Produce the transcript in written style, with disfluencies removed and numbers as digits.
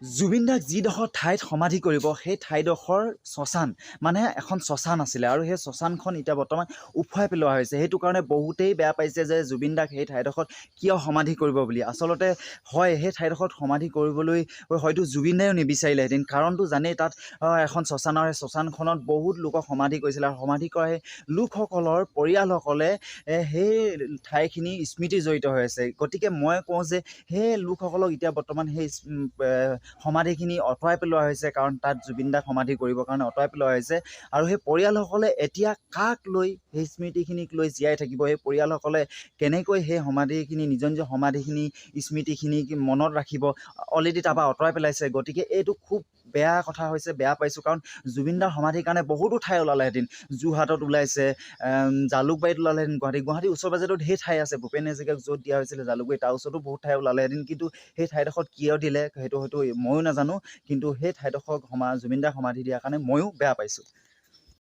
জুবিন দাক যিডোখৰ ঠাইত সমাধি কৰিব সেই ঠাইডোখৰ শ্মশান মানে এখন শ্মশান আছিলে আৰু সেই শ্মশানখন এতিয়া বৰ্তমান উফুৱাই পেলোৱা হৈছে। সেইটো কাৰণে বহুতেই বেয়া পাইছে যে জুবিন দাক সেই ঠাইডোখৰত কিয় সমাধি কৰিব বুলি। আচলতে হয়, সেই ঠাইডোখৰত সমাধি কৰিবলৈ হয়তো জুবিন দায়েও নিবিচাৰিলেহেঁতেন, কাৰণটো জানেই তাত এখন শ্মশানৰ সেই শ্মশানখনত বহুত লোকক সমাধি কৰিছিলে আৰু সমাধি কৰা সেই লোকসকলৰ পৰিয়ালসকলে সেই ঠাইখিনি স্মৃতি জড়িত হৈ আছে। গতিকে মই কওঁ যে সেই লোকসকলক এতিয়া বৰ্তমান সেই সমাধিখিনি আঁতৰাই পেলোৱা হৈছে, কাৰণ তাত জুবিন দাক সমাধি কৰিবৰ কাৰণে আঁতৰাই পেলোৱা হৈছে। আৰু সেই পৰিয়ালসকলে এতিয়া কাক লৈ সেই স্মৃতিখিনিক লৈ জীয়াই থাকিব, সেই পৰিয়ালসকলে কেনেকৈ সেই সমাধিখিনি নিজৰ নিজৰ সমাধিখিনি স্মৃতিখিনি মনত ৰাখিব। অলৰেডি তাৰপৰা আঁতৰাই পেলাইছে। গতিকে এইটো খুব বেয়া কথা হৈছে, বেয়া পাইছোঁ। কাৰণ জুবিন দাৰ সমাধিৰ কাৰণে বহুতো ঠাই ওলালেহেঁতেন। যোৰহাটত ওলাইছে, জালুকবাৰীত ওলালেহেঁতেন, গুৱাহাটীৰ ওচৰ পাজৰেতো ঢেৰ ঠাই আছে। ভূপেন হাজৰিকাক য'ত দিয়া হৈছিলে জালুকবাৰী, তাৰ ওচৰতো বহুত ঠাই ওলালেহেঁতেন। কিন্তু সেই ঠাইডোখৰত কিয় দিলে সেইটো হয়তো ময়ো নাজানো, কিন্তু সেই ঠাইডোখৰ জুবিন দাৰ সমাধি দিয়াৰ কাৰণে ময়ো বেয়া পাইছোঁ।